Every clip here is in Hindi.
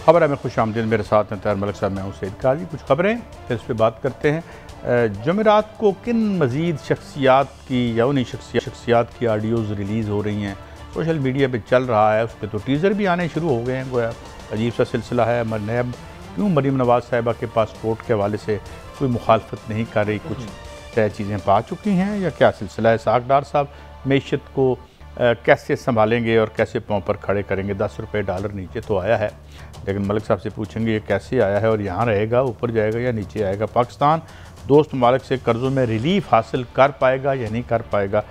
खबर है में खुश आमदीद। मेरे साथ हैं तैयार मलिक साहब, मैं हूं सईद काजी। कुछ खबरें फिर इस पर बात करते हैं। जुमेरात को किन मज़ीद शख्सियात की या उन्हीं शख्सियात की ऑडियोज़ रिलीज़ हो रही हैं, सोशल मीडिया पर चल रहा है। उसके तो टीज़र भी आने शुरू हो गए हैं। गोया अजीब सा सिलसिला है। नैब क्यों मरीम नवाज़ साहिबा के पासपोर्ट के हवाले से कोई मुखालफत नहीं कर रही, कुछ तय चीज़ें पा चुकी हैं या क्या सिलसिला है? इसहाक डार साहब मैशत को कैसे संभालेंगे और कैसे पाँव पर खड़े करेंगे? 10 रुपये डॉलर नीचे तो आया है, लेकिन मलिक साहब से पूछेंगे ये कैसे आया है और यहाँ रहेगा, ऊपर जाएगा या नीचे आएगा? पाकिस्तान दोस्त ममालिक से कर्ज़ों में रिलीफ हासिल कर पाएगा या नहीं कर पाएगा?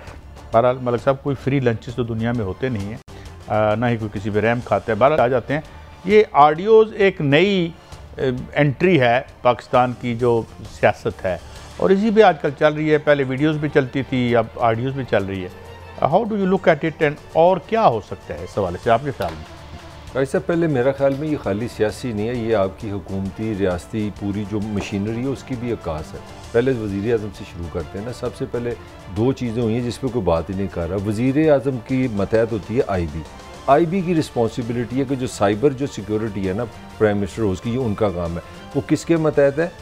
बहरहाल मलिक साहब, कोई फ्री लंचेस तो दुनिया में होते नहीं हैं, ना ही कोई किसी पर रहम खाता है। बहरहाल आ जाते हैं, ये ऑडियोज़ एक नई एंट्री है पाकिस्तान की जो सियासत है, और इसी पे आजकल चल रही है। पहले वीडियोज़ भी चलती थी, अब ऑडियोज़ भी चल रही है। How do you look at it and और क्या हो सकता है इस हवाले से आपके ख्याल में? ऐसा पहले मेरा ख्याल में ये खाली सियासी नहीं है, ये आपकी हुकूमती रियासती पूरी जो मशीनरी है उसकी भी अक्कास है। पहले वज़ीर आज़म से शुरू करते हैं ना। सबसे पहले दो चीज़ें हुई हैं जिस पर कोई बात ही नहीं कर रहा। वज़ीर आज़म की मतहत होती है IB की रिस्पॉन्सिबिलिटी है कि जो साइबर जो सिक्योरिटी है ना प्राइम मिनिस्टर उसकी, ये उनका काम है। वो किसके मतहत है?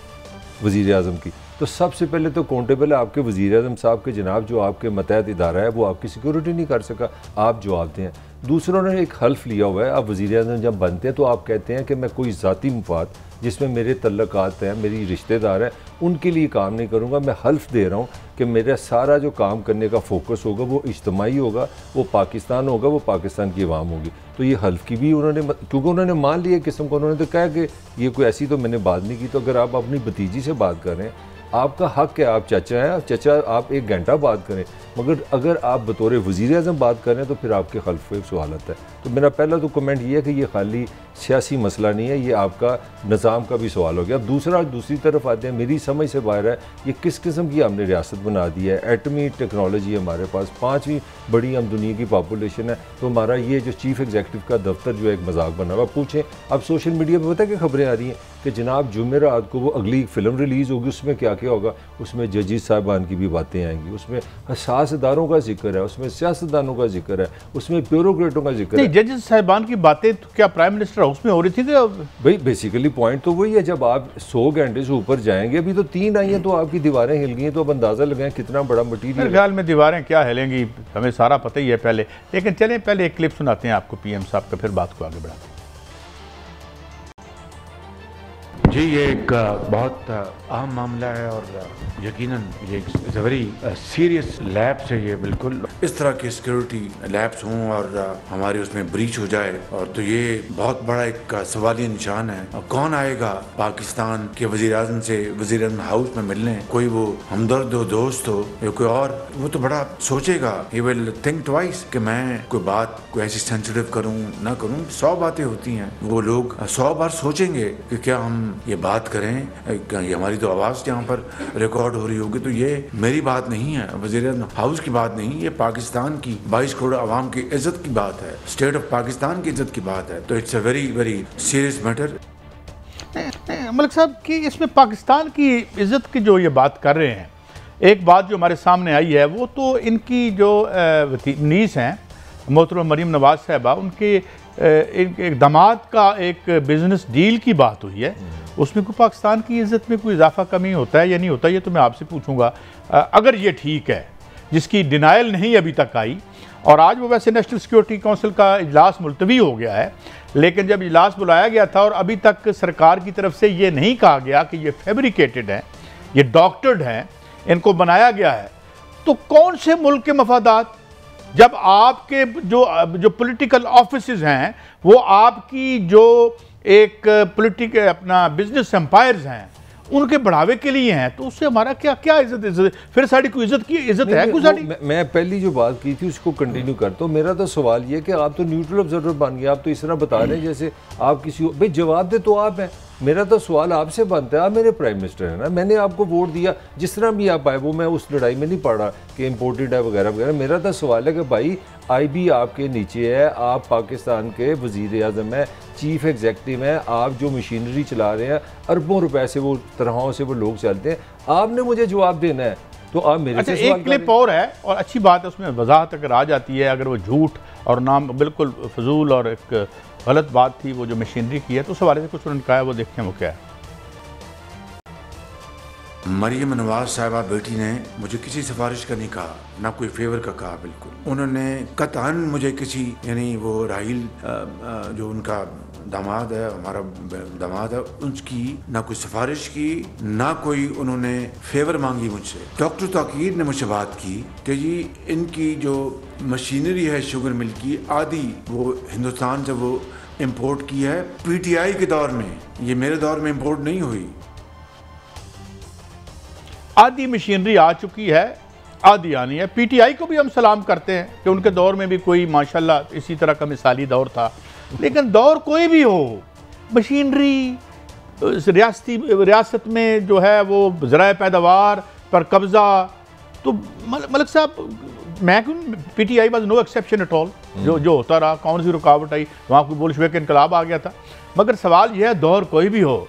वज़ीर आज़म की। तो सबसे पहले तो अकाउंटेबल है आपके वज़ीर आज़म साहब के, जनाब जो आपके मतहत इदारा है वो आपकी सिक्योरिटी नहीं कर सका, आप जवाब दें। दूसरों ने एक हल्फ लिया हुआ है, आप वज़ीर आज़म जब बनते हैं तो आप कहते हैं कि मैं कोई ज़ाती मुफाद जिसमें मेरे तल्लुकात हैं, मेरी रिश्तेदार हैं, उनके लिए काम नहीं करूँगा। मैं हल्फ दे रहा हूँ कि मेरा सारा जो काम करने का फोकस होगा वो इज्तिमाई होगा, वो पाकिस्तान होगा, वो पाकिस्तान की आवाम होगी। तो ये हल्फ की भी उन्होंने, क्योंकि उन्होंने मान लिया किस्म को, उन्होंने तो कहा कि ये कोई ऐसी तो मैंने बात नहीं की। तो अगर आप अपनी भतीजी से बात कर रहे हैं, आपका हक है, आप चाचा हैं, चाचा आप 1 घंटा बात करें, मगर अगर आप बतौर वज़ीर आज़म बात कर रहे हैं तो फिर आपके खल्फ को एक सवालत है। तो मेरा पहला तो कमेंट ये है कि ये खाली सियासी मसला नहीं है, ये आपका निज़ाम का भी सवाल हो गया। अब दूसरी तरफ आते हैं, मेरी समझ से बाहर है ये किस किस्म की हमने रियासत बना दी है। एटमी टेक्नोलॉजी हमारे पास, 5वीं बड़ी हम दुनिया की पॉपुलेशन है, तो हमारा ये जो चीफ़ एग्जीक्यूटिव का दफ्तर जो है एक मजाक बना हुआ। पूछें अब सोशल मीडिया पर पता है कि खबरें आ रही हैं कि जनाब जुमेरात को वो अगली फिल्म रिलीज़ होगी, उसमें क्या क्या होगा? उसमें जजेस साहिबान की भी बातें आएंगी, उसमें हसास इदारों का जिक्र है, उसमें सियासतदानों का जिक्र है, उसमें ब्यूरोक्रेटों का जिक्र है। जजेस साहिबान की बातें तो क्या प्राइम मिनिस्टर हाउस में हो रही थी? भाई बेसिकली पॉइंट तो वही है, जब आप 100 घंटे से ऊपर जाएंगे, अभी तो 3 आई हैं तो आपकी दीवारें हिल गई हैं, तो अब अंदाज़ा लगाएं कितना बड़ा मटीरियल। मेरे ख्याल में दीवारें क्या हिलेंगी, हमें सारा पता ही है पहले। लेकिन चलें पहले एक क्लिप सुनाते हैं आपको PM साहब का, फिर बात को आगे बढ़ाते हैं। जी, ये एक बहुत अहम मामला है और यकीनन ये एक वेरी सीरियस लैप्स है। ये बिल्कुल इस तरह के सिक्योरिटी लैप्स हों और हमारे उसमें ब्रीच हो जाए और तो ये बहुत बड़ा एक सवालिया निशान है। और कौन आएगा पाकिस्तान के वज़ीर आज़म से वज़ीर आज़म हाउस में मिलने? कोई वो हमदर्द हो, दोस्त हो या कोई और, वो तो बड़ा सोचेगा। ही विल थिंक ट्वाइस कि मैं कोई बात कोई ऐसी सेंसिटिव करूँ ना करूँ। 100 बातें होती हैं, वो लोग 100 बार सोचेंगे कि क्या हम ये बात करें, ये हमारी तो आवाज़ यहाँ पर रिकॉर्ड हो रही होगी। तो ये मेरी बात नहीं है, वज़ीर हाउस की बात नहीं, ये पाकिस्तान की 22 करोड़ आवाम की इज्जत की बात है, स्टेट ऑफ पाकिस्तान की इज्जत की बात है। तो it's a very very serious matter. Malik साहब कि इसमें पाकिस्तान की इज्जत की जो ये बात कर रहे हैं, एक बात जो हमारे सामने आई है वो तो इनकी जो नीस हैं मोहतरम मरीम नवाज़ साहिबा, उनके एक दामाद का एक बिजनेस डील की बात हुई है। उसमें कोई पाकिस्तान की इज़्ज़त में कोई इजाफा कमी होता है या नहीं होता, ये तो मैं आपसे पूछूंगा। अगर ये ठीक है, जिसकी डिनाइल नहीं अभी तक आई, और आज वो वैसे नेशनल सिक्योरिटी काउंसिल का इजलास मुलतवी हो गया है, लेकिन जब इजलास बुलाया गया था और अभी तक सरकार की तरफ से ये नहीं कहा गया कि ये फैब्रिकेटेड हैं, ये डॉक्टर्ड हैं, इनको बनाया गया है, तो कौन से मुल्क के मफादात, जब आपके जो पॉलिटिकल ऑफिसेज हैं वो आपकी जो एक पॉलिटिकल अपना बिजनेस एम्पायर्स हैं उनके बढ़ावे के लिए हैं, तो उससे हमारा क्या इज्जत फिर साड़ी कोई इज्जत है कोई साड़ी? मैं पहली जो बात की थी उसको कंटिन्यू करता हूँ। मेरा तो सवाल ये कि आप तो न्यूट्रल ऑब्जर्वर बन गए, आप तो इस तरह बता रहे हैं जैसे आप किसी भाई जवाब दे तो आप हैं। मेरा तो सवाल आपसे बनता है, आप मेरे प्राइम मिनिस्टर हैं ना, मैंने आपको वोट दिया, जिस तरह भी आप आए, वो मैं उस लड़ाई में नहीं पड़ा कि इम्पोर्टेड है वगैरह वगैरह। मेरा तो सवाल है कि भाई IB आपके नीचे है, आप पाकिस्तान के वज़ीर आज़म हैं, चीफ एग्जीक्यूटिव हैं, आप जो मशीनरी चला रहे हैं, अरबों रुपए से वो तरहों से वो लोग चलते हैं, आपने मुझे जवाब देना है। तो आप मेरे से एक क्लिप और है और अच्छी बात है, उसमें वजाहत अगर आ जाती है, अगर वो झूठ और नाम बिल्कुल फजूल और एक गलत बात थी वो जो मशीनरी की है, तो उस हवाले से कुछ उन्होंने कहा है, वो देखते हैं वो क्या है। मरियम नवाज साहिबा बेटी ने मुझे किसी सिफारिश का नहीं कहा, ना कोई फेवर का कहा। बिल्कुल उन्होंने कतअन मुझे किसी, यानी वो राहील जो उनका दामाद है, हमारा दामाद है, उसकी ना कोई सिफारिश की, ना कोई उन्होंने फेवर मांगी मुझसे। डॉक्टर तौकीर ने मुझसे बात की कि जी इनकी जो मशीनरी है शुगर मिल की, आदि वो हिंदुस्तान से वो इम्पोर्ट की है PTI के दौर में, ये मेरे दौर में इम्पोर्ट नहीं हुई। आधी मशीनरी आ चुकी है, आधी आनी है। PTI को भी हम सलाम करते हैं कि उनके दौर में भी कोई माशाल्लाह इसी तरह का मिसाली दौर था। लेकिन दौर कोई भी हो, मशीनरी रियासत में जो है वो ज़राए पैदावार पर कब्ज़ा, तो मलिक साहब मैं PTI was no exception at all. जो होता रहा, कौन सी रुकावट आई, वहाँ कोई बोल्शेविक इनकलाब आ गया था। मगर सवाल यह है, दौर कोई भी हो,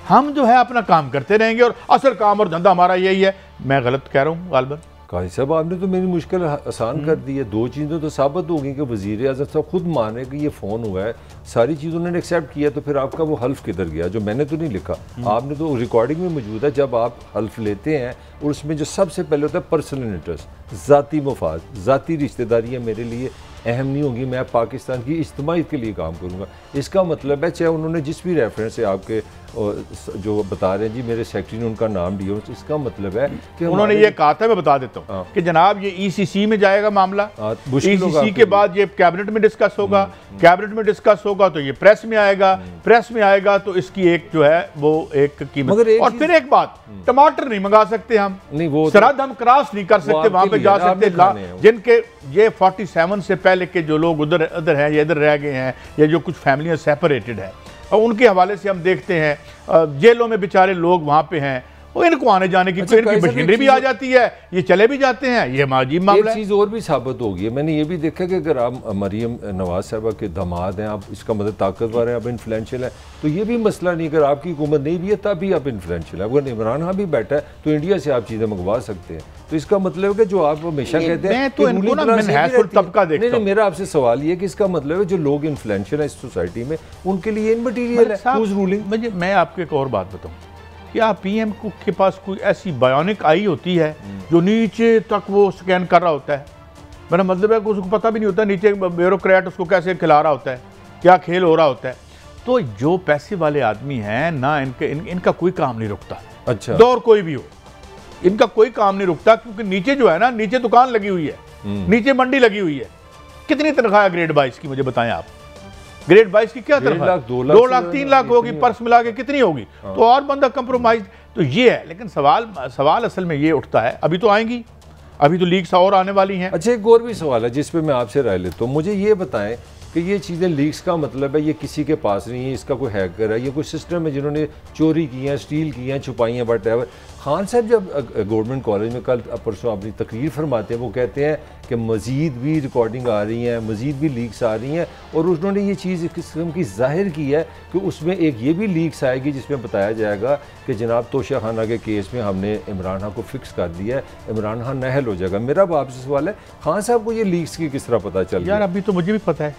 हम जो है अपना काम करते रहेंगे और असल काम और धंधा हमारा यही है। मैं गलत कह रहा हूँ गालिबन? काजी साहब आपने तो मेरी मुश्किल आसान कर दी है। दो चीज़ें तो साबित हो गई कि वज़ीर आज़म साहब खुद मान रहे कि ये फ़ोन हुआ है, सारी चीज़ उन्होंने एक्सेप्ट किया, तो फिर आपका वो हल्फ किधर गया? जो मैंने तो नहीं लिखा, आपने तो रिकॉर्डिंग में मौजूद है। जब आप हल्फ लेते हैं और उसमें जो सबसे पहले होता है पर्सनल इंटरेस्ट, ज़ाती मफाद, ज़ाती रिश्तेदारियाँ मेरे लिए अहम नहीं होंगी, मैं पाकिस्तान की इज्तिमाई के लिए काम करूँगा। इसका मतलब है चाहे उन्होंने जिस भी रेफरेंस से आपके जो बता रहे हैं जी मेरे सेक्रेटरी ने उनका नाम दिया, इसका मतलब है कि उन्होंने ये कहा था, मैं बता देता हूँ कि जनाब ये ECC में जाएगा मामला, ECC के बाद ये कैबिनेट में डिस्कस होगा, कैबिनेट में डिस्कस होगा तो ये प्रेस में आएगा, प्रेस में आएगा तो इसकी एक जो है वो एक कीमत। और फिर एक बात, टमाटर नहीं मंगा सकते हम, नहीं वो सरहद हम क्रॉस नहीं कर सकते, वहां पे जा सकते जिनके ये 47 से पहले के जो लोग उधर हैं या इधर रह गए हैं, या जो कुछ फैमिलियां सेपरेटेड है, और उनके हवाले से हम देखते हैं जेलों में बेचारे लोग वहाँ पे हैं, वो इनको आने जाने की इनकी मशीनरी भी आ जाती है, ये चले भी जाते हैं, ये अजीब मामला है। एक चीज़ और भी साबित होगी है, मैंने ये भी देखा कि अगर आप मरियम नवाज साहबा के दामाद हैं, आप इसका मतलब ताकतवर हैं, आप इन्फ्लुएंशियल हैं, तो ये भी मसला नहीं। अगर आपकी हुकूमत नहीं भी है तब भी आप इन्फ्लुएंशियल है। अगर इमरान खान भी बैठा है तो इंडिया से आप चीज़ें मंगवा सकते हैं। तो इसका मतलब है कि जो आप हमेशा कहते हैं, नहीं, मेरा आपसे सवाल ये कि इसका मतलब है जो लोग इन्फ्लुएंशियल है इस सोसाइटी में, उनके लिए इनमटीरियल है रूलिंग। मैं आपको एक और बात बताऊँ, क्या PM के पास कोई ऐसी बायोनिक आई होती है जो नीचे तक वो स्कैन कर रहा होता है? मेरा मतलब है कि उसको पता भी नहीं होता नीचे ब्यूरोक्रेट उसको कैसे खिला रहा होता है, क्या खेल हो रहा होता है। तो जो पैसे वाले आदमी हैं ना, इनका कोई काम नहीं रुकता। अच्छा, दौर कोई भी हो, इनका कोई काम नहीं रुकता, क्योंकि नीचे जो है ना, नीचे दुकान लगी हुई है, नीचे मंडी लगी हुई है। कितनी तनख्वाह है ग्रेड 22 की, मुझे बताएं आप। ग्रेड 22 की क्या तनख्वाह? 2 लाख 3 लाख होगी, पर्स मिला के कितनी होगी? तो और बंदा कंप्रोमाइज। तो ये है, लेकिन सवाल असल में ये उठता है, अभी तो आएंगी, अभी तो लीक्स और आने वाली हैं। अच्छा, एक और भी सवाल है जिस पे मैं आपसे राय लेता हूँ। मुझे ये बताएं कि ये चीज़ें लीक्स का मतलब है ये किसी के पास नहीं है, इसका कोई हैकर है, ये कोई सिस्टम है जिन्होंने चोरी की है, स्टील की हैं, छुपाई हैं, बट खान साहब जब गवर्नमेंट कॉलेज में कल परसों अपनी तकरीर फरमाते हैं, वो कहते हैं कि मज़ीद भी रिकॉर्डिंग आ रही हैं, मज़ीद भी लीक्स आ रही हैं, और उन्होंने ये चीज़ इस किस्म की जाहिर की है कि उसमें एक ये भी लीक्स आएगी जिसमें बताया जाएगा कि जनाब तोशा खाना के केस में हमने इमरान खान को फिक्स कर दिया है, इमरान खान नाअहल हो जाएगा। मेरा आपसे सवाल है, खान साहब को ये लीक्स की किस तरह पता चल गया? यार अभी तो मुझे भी पता है,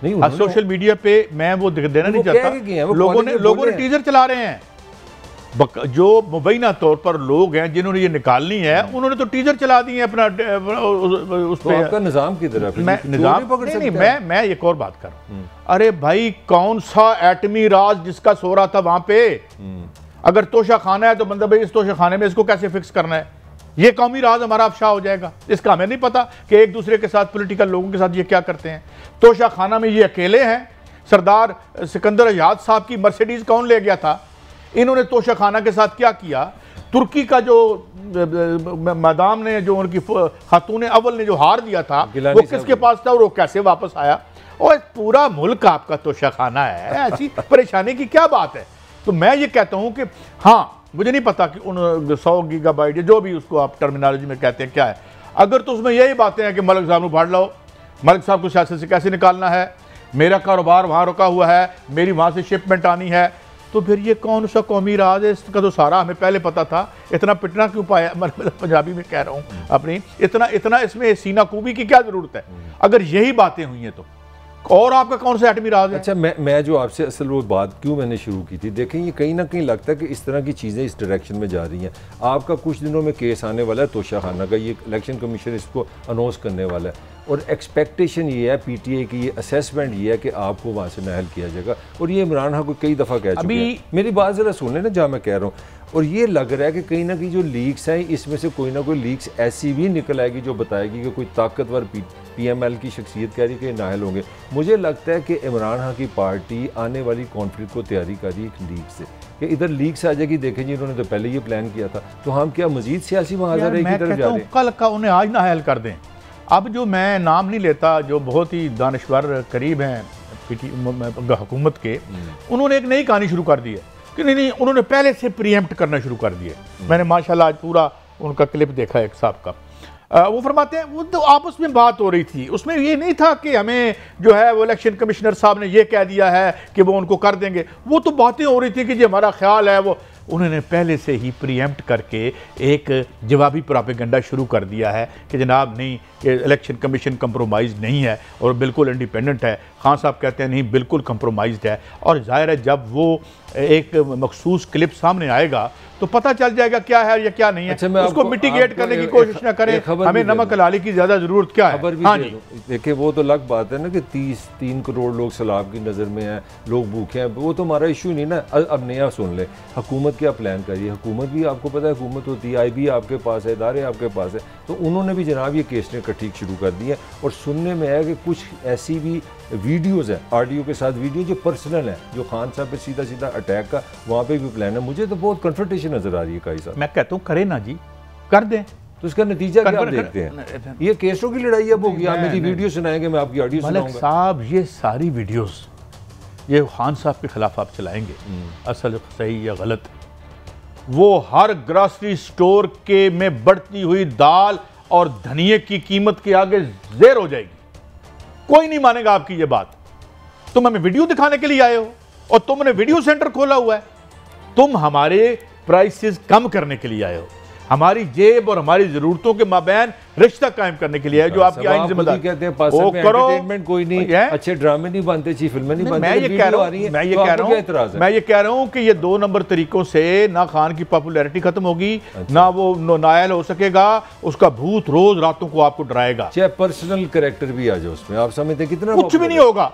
नहीं सोशल मीडिया पे मैं वो देना नहीं चाहता, लोगों ने टीजर चला रहे हैं, जो मुबैना तौर पर लोग हैं जिन्होंने ये निकालनी है, उन्होंने तो टीजर चला दिए अपना उस पे। आपका निजाम की तरफ मैं एक और बात कर रहा हूं। अरे भाई, कौन सा एटमी राज जिसका सो रहा था वहां पे? अगर तोशा खाना है तो बंदा भाई इस तोशा खाने में इसको कैसे फिक्स करना है, ये कौमी राज हमारा अफशा हो जाएगा। इसका हमें नहीं पता कि एक दूसरे के साथ, पॉलिटिकल लोगों के साथ ये क्या करते हैं। तोशा खाना में ये अकेले हैं। सरदार सिकंदर अयाज साहब की मर्सिडीज कौन ले गया था? इन्होंने तोशा खाना के साथ क्या किया? तुर्की का जो मैदाम ने, जो उनकी खातून अव्वल ने जो हार दिया था, वो किसके पास था और वो कैसे वापस आया? और पूरा मुल्क आपका तोशा खाना है, ऐसी परेशानी की क्या बात है? तो मैं ये कहता हूं कि हाँ, मुझे नहीं पता कि उन 100 गीगाबाइट जो भी उसको आप टर्मिनोलॉजी में कहते हैं क्या है। अगर तो उसमें यही बातें हैं कि मलिक साहब को फाड़ लो, मलिक साहब को सियासत से कैसे निकालना है, मेरा कारोबार वहाँ रुका हुआ है, मेरी वहाँ से शिपमेंट आनी है, तो फिर ये कौन सा कौमी राज है? इसका तो सारा हमें पहले पता था। इतना पिटना क्यों पाया? मतलब पंजाबी में कह रहा हूँ अपनी, इतना इसमें सीना कूबी की क्या ज़रूरत है? अगर यही बातें हुई हैं और आपका कौन सा एटमी राज है? अच्छा, मैं जो आपसे असल वो बात क्यों मैंने शुरू की थी, देखें ये कहीं ना कहीं लगता है कि इस तरह की चीज़ें इस डायरेक्शन में जा रही हैं। आपका कुछ दिनों में केस आने वाला है तोशा खाना का, ये इलेक्शन कमीशन इसको अनाउंस करने वाला है, और एक्सपेक्टेशन ये है पीटीआई की, ये असेसमेंट ये है कि आपको वहाँ से नाहल किया जाएगा। और ये इमरान खान को कई दफ़ा कह चुके हैं, मेरी बात ज़रा सुन लें ना जहाँ मैं कह रहा हूँ। और ये लग रहा है कि कहीं ना कहीं जो लीक्स हैं इसमें से कोई ना कोई लीक्स ऐसी भी निकल आएगी जो बताएगी कि कोई ताकतवर पीएमएल की शख्सियत कह रही है कि नाहल होंगे। मुझे लगता है कि इमरान खान की पार्टी आने वाली कॉन्फ्लिक्ट को तैयारी कर रही है एक लीक से, कि इधर लीक से आ जाएगी। देखें जी, इन्होंने तो पहले ये प्लान किया था, तो हम क्या मजीद सियासी महाजर की तरफ जा रहे हैं? कल का उन्हें आज नाहल कर दें। अब जो मैं नाम नहीं लेता, जो बहुत ही दानिश्वर करीब हैं हुकूमत के, उन्होंने एक नई कहानी शुरू कर दी है कि नहीं, उन्होंने पहले से प्रीएम्प्ट करना शुरू कर दिया। मैंने माशाल्लाह आज पूरा उनका क्लिप देखा एक साहब का। वो फरमाते हैं वो तो आपस में बात हो रही थी, उसमें ये नहीं था कि हमें जो है वो इलेक्शन कमिश्नर साहब ने ये कह दिया है कि वो उनको कर देंगे। वो तो बातें हो रही थी कि जी हमारा ख्याल है, वो उन्होंने पहले से ही प्रीएम्प्ट करके एक जवाबी प्रोपेगेंडा शुरू कर दिया है कि जनाब नहीं, कि इलेक्शन कमीशन कंप्रोमाइज़ नहीं है और बिल्कुल इंडिपेंडेंट है। खान साहब कहते हैं नहीं, बिल्कुल कंप्रोमाइज़्ड है। और जाहिर है जब वो एक मखसूस क्लिप सामने आएगा तो पता चल जाएगा क्या है या क्या नहीं है। अच्छा, उसको मिटिगेट करने की कोशिश ना करें, हमें नमक हलाली की ज़्यादा ज़रूरत क्या है। हाँ जी, देखिए वो तो अलग बात है ना कि 3 करोड़ लोग सैलाब की नज़र में हैं, लोग भूखे हैं, वो तो हमारा इशू नहीं ना। अब नया सुन ले, हुकूमत क्या प्लान करिए। हुकूमत भी आपको पता है हुकूमत होती है, IB आपके पास है, इदारे आपके पास है, तो उन्होंने भी जनाब ये केस ने ठीक शुरू कर दी है। और सुनने में है कि कुछ ऐसी भी वीडियोस हैं, ऑडियो के साथ वीडियो जो पर्सनल है, जो खान साहब पे सीधा सीधा अटैक का वहाँ पे भी प्लान है। मुझे तो बहुत कन्फ्रंटेशन नजर आ रही है काई साहब। मैं कहता हूँ करें ना जी, कर दें, तो इसका नतीजा क्या आप देखते हैं? ये केसों की लड़ाई अब होगी। आप मेरी वीडियो सुनाएंगे, मैं आपकी ऑडियो सुनाऊंगा। साहब ये सारी वीडियोस ये खान साहब के खिलाफ आप चलाएंगे, असल सही या गलत, वो हर ग्रॉसरी स्टोर के में बढ़ती हुई दाल और धनिये की कीमत के आगे ज़ेर हो जाएगी। कोई नहीं मानेगा आपकी ये बात। तुम हमें वीडियो दिखाने के लिए आए हो और तुमने वीडियो सेंटर खोला हुआ है। तुम हमारे प्राइसेस कम करने के लिए आए हो, हमारी जेब और हमारी जरूरतों के माबैन रिश्ता कायम करने के लिए है, जो आपकी आइन जिम्मेदारी कहते हैं। वो करो, कोई नहीं है, अच्छे ड्रामे नहीं बनते, अच्छी फिल्में नहीं बनती। मैं ये कह रहा हूं कि ये 2 नंबर तरीकों से ना खान की पॉपुलैरिटी खत्म होगी, ना वो नायल हो सकेगा, उसका भूत रोज रातों को आपको डराएगा। चाहे पर्सनल कैरेक्टर भी आ जाए उसमें, आप समझते कितना कुछ भी नहीं होगा।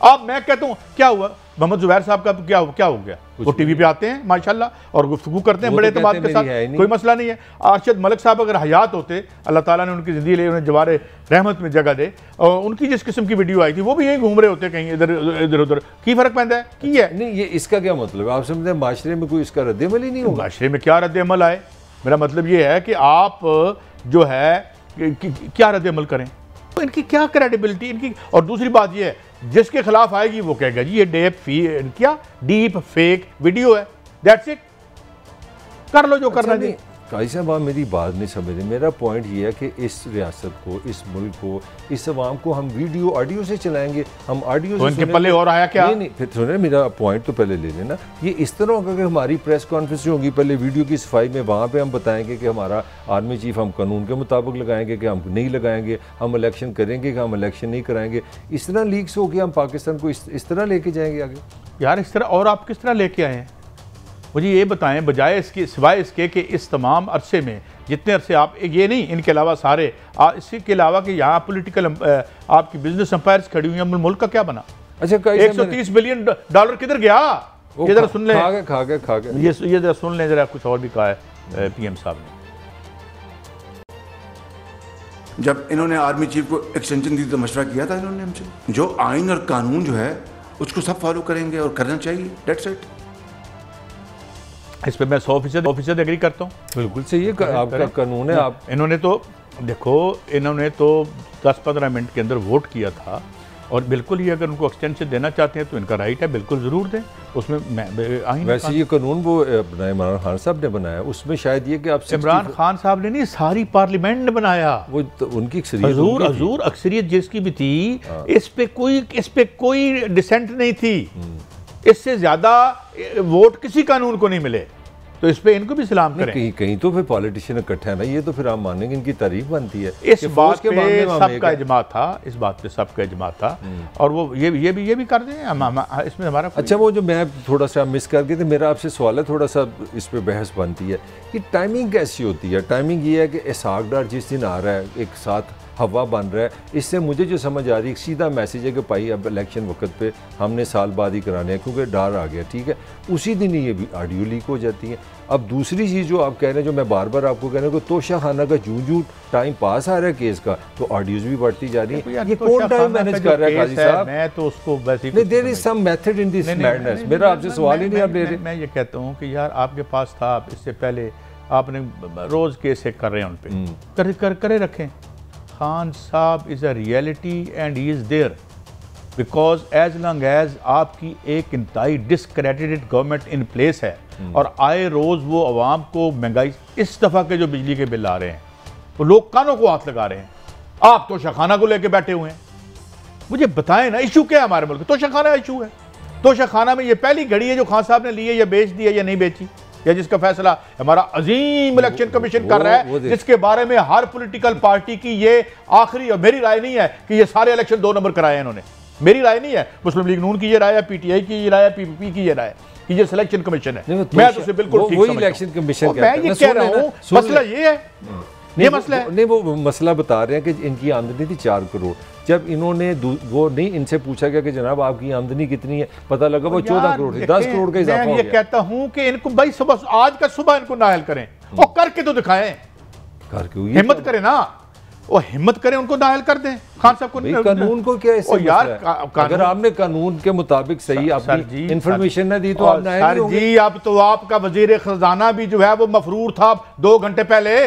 अब मैं कहता हूं क्या हुआ मोहम्मद जुबैर साहब का, क्या हो गया? वो टीवी पे आते हैं माशाल्लाह और गुफ्तगू करते हैं बड़े एतमाद के साथ, कोई मसला नहीं है। अरशद मलिक साहब अगर हयात होते, अल्लाह ताला ने उनकी ज़िंदगी ले उन्हें जवारे रहमत में जगह दे, और उनकी जिस किस्म की वीडियो आई थी वो भी यहीं घूम रहे होते कहीं इधर उधर, की फर्क पैदा है की है? नहीं, ये इसका क्या मतलब है? आप समझते हैं माशरे में कोई इसका रद्द-ए-अमल ही नहीं होगा? माशरे में क्या रद्द-ए-अमल आए? मेरा मतलब ये है कि आप जो है क्या रद्द-ए-अमल करें, तो इनकी क्या क्रेडिबिलिटी इनकी। और दूसरी बात ये है, जिसके खिलाफ आएगी वो कहेगा जी ये डीप फेक वीडियो है, दैट्स इट, कर लो जो करना चाहिए। काई साहब आप मेरी बात नहीं समझ रहे। मेरा पॉइंट ये है कि इस रियासत को, इस मुल्क को, इस अवाम को हम वीडियो ऑडियो से चलाएंगे, हम ऑडियो तो इनके पल्ले और आया क्या? नहीं, फिर सुने मेरा पॉइंट तो पहले ले लेना। ये इस तरह होगा कि हमारी प्रेस कॉन्फ्रेंस होगी पहले वीडियो की सफाई में, वहाँ पे हम बताएंगे कि हमारा आर्मी चीफ हम कानून के मुताबिक लगाएंगे कि हम नहीं लगाएंगे, हम इलेक्शन करेंगे कि हम इलेक्शन नहीं कराएंगे। इस तरह लीक्स हो गया, हम पाकिस्तान को इस तरह लेके जाएंगे आगे? यार इस तरह और आप किस तरह लेके आए हैं मुझे ये बताएं, बजाय इसके, सिवाय इसके कि इस तमाम अरसे में जितने अरसे आप, ये नहीं इनके अलावा सारे, इसके अलावा कि यहाँ पॉलिटिकल आपकी बिजनेस एम्पायर्स खड़ी हुई हैं, मुल्क का क्या बना? अच्छा, 130 बिलियन डॉलर किधर गया? ये जरा सुन लें, खा गए ये जरा सुन लें जरा, कुछ और भी कहा है PM साहब ने। जब इन्होंने आर्मी चीफ को एक्सटेंशन दी तो मशवरा किया था इन्होंने हमसे, जो आइन और कानून जो है उसको सब फॉलो करेंगे और करना चाहिए, दैट्स इट। इस पे मैं 100% एग्री करता हूँ। बिल्कुल सही है, आपका कानून है। आप इन्होंने तो देखो, इन्होंने तो 10-15 मिनट के अंदर वोट किया था, और बिल्कुल ही अगर उनको एक्सटेंशन देना चाहते हैं तो इनका राइट है, बिल्कुल ज़रूर दें। उसमें वैसे ये कानून वो बनाया इमरान खान साहब ने बनाया, उसमें शायद ये कि आप इमरान खान साहब ने नहीं, सारी पार्लियामेंट ने बनाया। वो तो उनकी हजूर अक्सरियत जिसकी भी थी, इस पे कोई डिसेंट नहीं थी। इससे ज्यादा वोट किसी कानून को नहीं मिले। तो इस पे इनको भी सलाम करें। कहीं कहीं तो फिर पॉलिटिशियन इकट्ठे है ना, ये तो फिर आप मानेंगे इनकी तारीफ बनती है। इस बात पे सबका इजमा था, इस बात पे सबका इजमा था, और वो ये भी कर दें इसमें हमारा। अच्छा, वो जो मैं थोड़ा सा मिस कर गया था, मेरा आपसे सवाल है, थोड़ा सा इस पे बहस बनती है कि टाइमिंग कैसी होती है। टाइमिंग ये है कि इसहाक डार जिस दिन आ रहा है एक साथ हवा बन रहा है, इससे मुझे जो समझ आ रही है सीधा मैसेज है कि भाई अब इलेक्शन वक्त पे हमने साल बाद ही कराने हैं क्योंकि डर आ गया, ठीक है। उसी दिन ही ये भी ऑडियो लीक हो जाती है। अब दूसरी चीज़ जो आप कह रहे हैं, जो मैं बार बार आपको कह रहा हूँ कि तोशा खाना का जूं टाइम पास आ रहा है केस का, तो ऑडियोज भी बढ़ती जा रही है। ये कौन टाइम मैनेज कर रहा है काजी साहब? मैं तो उसको वैसे नहीं, there is some method in this madness. मेरा आपसे सवाल ही नहीं आप ले रहे। मैं ये कहता हूँ कि यार आपके पास था, आप इससे पहले आपने रोज़ केस कर रहे हैं उन पर, करे रखें। खान साहब is a reality and he is there because as long as आपकी एक इंतहाई डिसक्रेडिटेड गवर्नमेंट इन प्लेस है और आए रोज़ वो आवाम को महंगाई, इस दफ़ा के जो बिजली के बिल आ रहे हैं वो लोग कानों को हाथ लगा रहे हैं। आप तो शाखाना को लेके बैठे हुए हैं, मुझे बताएं ना इशू क्या है हमारे मुल्क। तो शाखाना इशू है, तो शाखाना में ये पहली घड़ी है जो खान साहब ने ली है, या बेच दी है या नहीं बेची, या जिसका फैसला हमारा अजीम इलेक्शन कमीशन कर रहा है, जिसके बारे में हर पॉलिटिकल पार्टी की ये आखिरी, और मेरी राय नहीं है कि ये सारे इलेक्शन 2 नंबर कराए हैं इन्होंने, मेरी राय नहीं है, मुस्लिम लीग नून की ये राय है, पीटीआई की ये राय है, पीपीपी की ये राय है कि ये सिलेक्शन कमीशन है। मैं तो उसे बिल्कुल ठीक समझता हूं। इलेक्शन कमीशन मैं ये कह रहा हूं मसला ये है, ये मसला है। नहीं, वो मसला बता रहे हैं कि इनकी आमदनी थी 4 करोड़। जब इन्होंने वो नहीं, इनसे पूछा गया कि जनाब आपकी आमदनी कितनी है, पता लगा वो 14 करोड़ थी, 10 करोड़ का इजाफा हो गया। मैं ये कहता हूं कि इनको भाई सुबह, आज का सुबह इनको नायल करें और करके तो दिखाएं, करके हिम्मत करें ना, वो हिम्मत करें, उनको नायल कर दें खान साहब को। कानून को क्या इससे यार, अगर आपने कानून के मुताबिक सही अपनी इंफॉर्मेशन न दी तो आप नायल होंगे। जी, अब तो आपका वजीर खजाना भी जो है वो मफरूर था 2 घंटे पहले।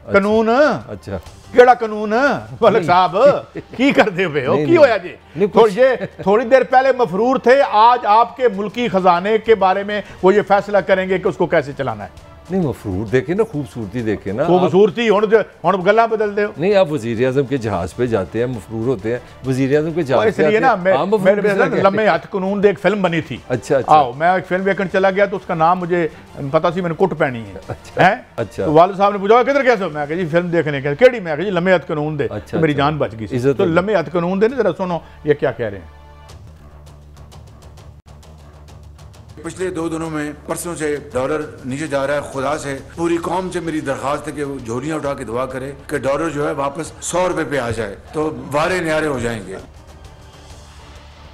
कानून अच्छा केड़ा कानून मलिक साहब की कर दे हो की होया जी? ये थोड़ी देर पहले मफरूर थे, आज आपके मुल्की खजाने के बारे में वो ये फैसला करेंगे कि उसको कैसे चलाना है। नहीं, मफरूर देखे ना, खूबसूरती देखे ना, खूबसूरती हुण गल्लां बदल दे। नहीं, आप वजीर आजम के जहाज पे जाते हैं, मफरूर होते हैं वजीर आजम के जहाज पे, इसलिए ना मेरे लम्हे हाथ कानून दे एक फिल्म बनी थी। अच्छा, आओ, मैं एक फिल्म देखने चला गया तो उसका नाम मुझे पता सी, मैंने कुट पहनी है। अच्छा, तो वालिद साहब ने पूछा किधर कैसे, मैं कहा जी फिल्म देखने के, केड़ी? मैं कहा जी लम्हे हाथ कानून दे। मेरी जान बच गई। तो लम्हे हाथ कानून दे ना, जरा सुनो ये क्या कह रहे हैं। पिछले 2 दिनों में परसों से डॉलर नीचे जा रहा है। खुदा से पूरी कौम से मेरी दरखास्त है कि वो झोलियां उठा के दुआ करे कि डॉलर जो है वापस 100 रुपए पे आ जाए तो वारे न्यारे हो जाएंगे।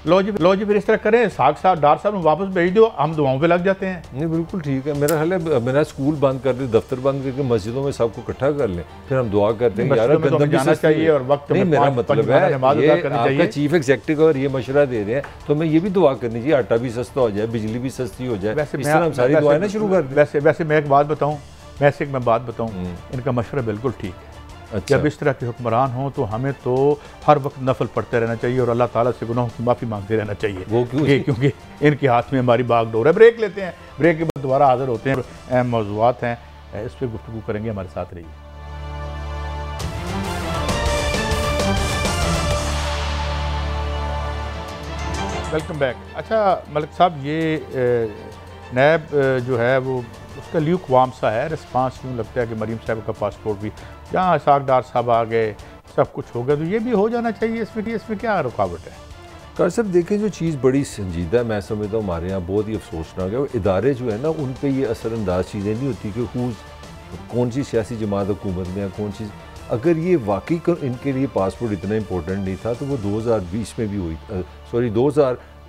लो जी फिर इस तरह करें, साग साहब डार साहब वापस भेज दो, हम दुआओं पे लग जाते हैं। नहीं, बिल्कुल ठीक है। मेरा ख्याल है मेरा स्कूल बंद कर दे, दफ्तर बंद करके मस्जिदों में सबको इकट्ठा कर लें, फिर हम दुआ करते हैं यार गंदम जाना चाहिए और वक्त नहीं। मेरा मतलब है आपका चीफ एग्जीक्यूटिव अगर ये मशवरा दे रहे हैं तो मैं ये भी दुआ करनी चाहिए, आटा भी सस्ता हो जाए, बिजली भी सस्ती हो जाए, इस तरह हम सारी दुआएं ना शुरू कर दें। वैसे मैं एक बात बताऊं, इनका मशवरा बिल्कुल ठीक है। अच्छा। जब इस तरह के हुक्मरान हों तो हमें तो हर वक्त नफल पढ़ते रहना चाहिए और अल्लाह ताला से गुनाहों की माफ़ी मांगते रहना चाहिए। वो क्यों? क्योंकि इनके हाथ में हमारी बागडोर है। ब्रेक लेते हैं, ब्रेक के बाद दोबारा हाजिर होते हैं। अहम मौज़ूआत हैं, इस पर गुफ्तगू करेंगे, हमारे साथ रहिए। Welcome back. अच्छा मलिक साहब, ये नैब जो है वो उसका ल्यूक वार्म सा है रिस्पांस, यूँ लगता है कि मरीम साहब का पासपोर्ट भी, जहाँ इसाक डार साहब आ गए, सब कुछ हो गया, तो ये भी हो जाना चाहिए। इसमें क्या रुकावट है? कार साहब देखें, जो चीज़ बड़ी संजीदा है, मैं समझता हूँ हमारे यहाँ बहुत ही अफसोसनाक है, वो इदारे जो है ना उन पर ये असरअंदाज चीज़ें नहीं होती कि कौन सी सियासी जमात हुकूमत में है, कौन सी। अगर ये वाकई इनके लिए पासपोर्ट इतना इंपॉर्टेंट नहीं था तो वो 2020 में भी हुई, सॉरी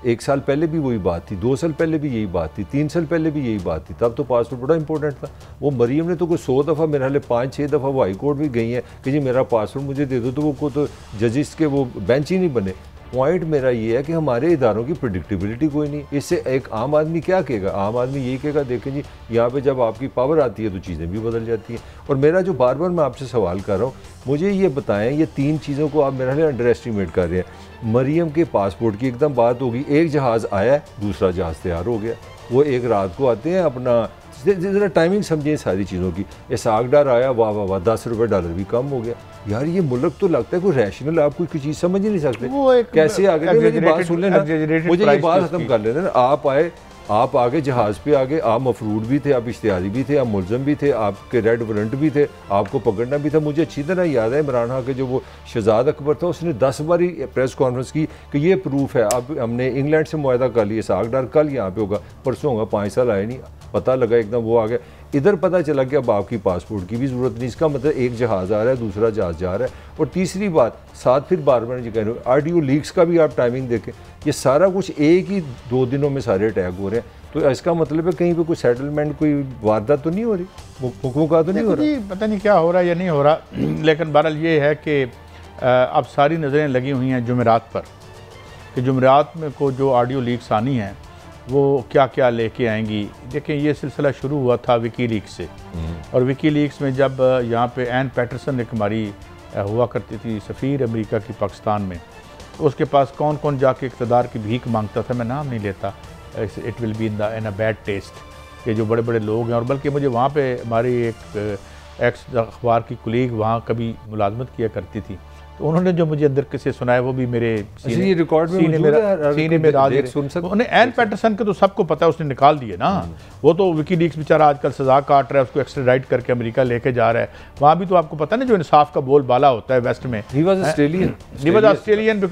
1 साल पहले भी वही बात थी, 2 साल पहले भी यही बात थी, 3 साल पहले भी यही बात थी, तब तो पासपोर्ट बड़ा इंपॉर्टेंट था। वो मरीम ने तो कोई 100 दफ़ा, मेरे हाल 5-6 दफ़ा वो हाई कोर्ट भी गई हैं कि जी मेरा पासपोर्ट मुझे दे दो, तो वो को तो जजिस के वो बेंच ही नहीं बने। पॉइंट मेरा ये है कि हमारे इदारों की प्रेडिक्टेबिलिटी कोई नहीं। इससे एक आम आदमी क्या कहेगा? आम आदमी यही कहेगा देखें जी यहाँ पे जब आपकी पावर आती है तो चीज़ें भी बदल जाती हैं। और मेरा जो बार बार मैं आपसे सवाल कर रहा हूँ, मुझे ये बताएं, ये 3 चीज़ों को आप मेरे ख्याल अंडर एस्टिमेट कर रहे हैं। मरीम के पासपोर्ट की एकदम बात होगी, एक जहाज़ आया, दूसरा जहाज़ तैयार हो गया, वो एक रात को आते हैं, अपना ज़रा टाइमिंग समझिए सारी चीज़ों की। इसाक डार आया, वाह वाह वाह, 10 रुपये डॉलर भी कम हो गया। यार ये मुल्क तो लगता है कोई रैशनल, आप कोई चीज़ समझ ही नहीं सकते। कैसे आ गए? मेरी बात सुन लेना, मुझे ये बात खत्म कर लेना। आप आए आप आगे जहाज़ पे आगे, आप मफरूर भी थे, आप इश्तिहारी भी थे, आप मुलजम भी थे, आपके रेड वारंट भी थे, आपको पकड़ना भी था। मुझे अच्छी तरह याद है इमरान खान के जो वो शहजाद अकबर था, उसने 10 बार प्रेस कॉन्फ्रेंस की कि ये प्रूफ है, अब हमने इंग्लैंड से मुआहदा कर लिया, इसहाक डार कल यहाँ पे होगा, परसों होगा, 5 साल आए नहीं, पता लगा एकदम वो आ गया। इधर पता चला कि अब आपकी पासपोर्ट की भी ज़रूरत नहीं। इसका मतलब एक जहाज़ आ रहा है, दूसरा जहाज़ जा रहा है। और तीसरी बात साथ फिर बार बार जो कह रहे हो, RTO लीक्स का भी आप टाइमिंग देखें, ये सारा कुछ एक ही 2 दिनों में सारे अटैक हो रहे हैं। तो इसका मतलब है कहीं पे कोई सेटलमेंट, कोई वारदात तो नहीं हो रही, हुकूमत का तो नहीं हो रहा, पता नहीं क्या हो रहा है या नहीं हो रहा। लेकिन बहरहाल ये है कि अब सारी नज़रें लगी हुई हैं जुमेरात पर कि जुमेरात में को जो ऑडियो लीक्स आनी हैं वो क्या क्या लेके आएंगी। देखें, ये सिलसिला शुरू हुआ था विकी लीक्स से, और विकी लीक्स में जब यहाँ पे एन पैटरसन एक हमारी हुआ करती थी सफ़ीर अमेरिका की पाकिस्तान में, तो उसके पास कौन कौन जाके इक़्तिदार की भीख मांगता था, मैं नाम नहीं लेता, it will be in a bad taste, ये जो बड़े बड़े लोग हैं। और बल्कि मुझे वहाँ पे हमारी एक एक्स अखबार की कुलीग वहाँ कभी मुलाजमत किया करती थी, तो उन्होंने जो मुझे अंदर किस्से सुनाए वो भी मेरे सीने रिकॉर्ड में सीने में राज सुन सकते। उन्हें एन पैटरसन के तो सबको पता है, उसने निकाल दिए ना, वो तो विकी लीक्स बेचारा आजकल सजा काट रहा है, उसको एक्स्ट्राडाइट करके अमेरिका लेके जा रहा है। वहाँ भी तो आपको पता है ना जो इंसाफ का बोल बाला होता है वेस्ट में, ही वाज ऑस्ट्रेलियन,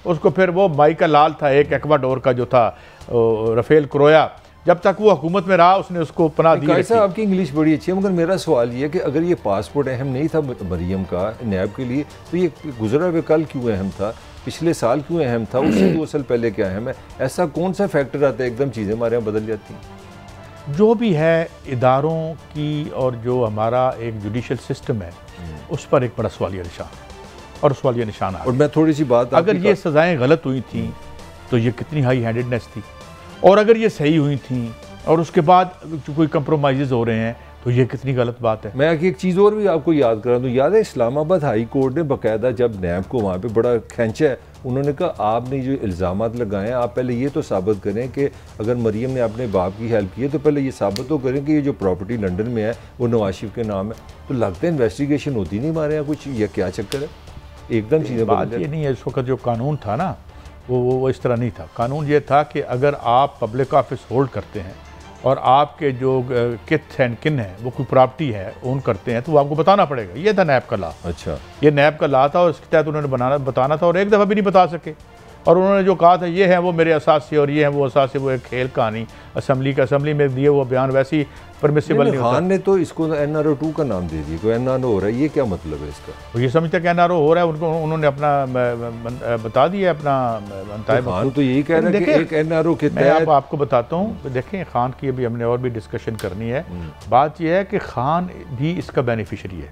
उसको फिर वो माइकल लाल था एक एक्वाडोर का जो था, रफेल क्रोया, जब तक वो हुकूमत में रहा उसने उसको पनाह दी। कैसा आपकी इंग्लिश बड़ी अच्छी है, मगर मेरा सवाल ये है कि अगर ये पासपोर्ट अहम नहीं था मरियम का नैब के लिए, तो ये गुजरा हुए कल क्यों अहम था, पिछले साल क्यों अहम था, उससे 2 साल पहले क्या अहम है? ऐसा कौन सा फैक्टर आता है एकदम चीज़ें हमारे यहाँ बदल जाती हैं? जो भी है इदारों की और जो हमारा एक जुडिशल सिस्टम है उस पर एक बड़ा सवालिया निशान और सवालिया निशान है। और मैं थोड़ी सी बात, अगर ये सज़ाएँ गलत हुई थी तो ये कितनी हाई हैंडेडनेस थी, और अगर ये सही हुई थी और उसके बाद कोई कंप्रोमाइज़ हो रहे हैं तो ये कितनी गलत बात है। मैं एक चीज़ और भी आपको याद करा दूँ, याद है इस्लामाबाद हाई कोर्ट ने बाकायदा जब नैब को वहाँ पे बड़ा खींचा है, उन्होंने कहा आपने जो इल्ज़ामात लगाए हैं आप पहले ये तो साबित करें कि अगर मरियम ने अपने बाप की हेल्प की है तो पहले ये साबित तो करें कि ये जो प्रॉपर्टी लंदन में है वो नवाज शरीफ के नाम है। तो लगता है इन्वेस्टिगेशन होती नहीं हमारे यहाँ कुछ, या क्या चक्कर है? एकदम चीज़ें बात ये नहीं है, इस वक्त जो कानून था ना वो इस तरह नहीं था। कानून ये था कि अगर आप पब्लिक ऑफिस होल्ड करते हैं और आपके जो किथ एंड किन है वो कोई प्रॉपर्टी है ओन करते हैं तो वो आपको बताना पड़ेगा। ये था नैब का लॉ। अच्छा, ये नैब का लॉ था और इसके तहत उन्होंने बताना था, और एक दफ़ा भी नहीं बता सके। और उन्होंने जो कहा था ये है वो मेरे असासे और ये है वो असासे, वो एक खेल कहानी असेंबली में दिए वो बयान वैसे ही परमिसिबल नहीं होता। खान ने तो इसको NRO 2 का नाम दे दिया, कोई NRO हो रहा है, ये क्या मतलब है इसका? वो ये समझते कि NRO हो रहा है, उनको उन्होंने अपना बता दिया अपना खान तो यही कह रहा है कि एक NRO के मैं आपको बताता हूँ। देखें, खान की अभी हमने और भी डिस्कशन करनी है। बात यह है कि खान भी इसका बेनिफिशरी है,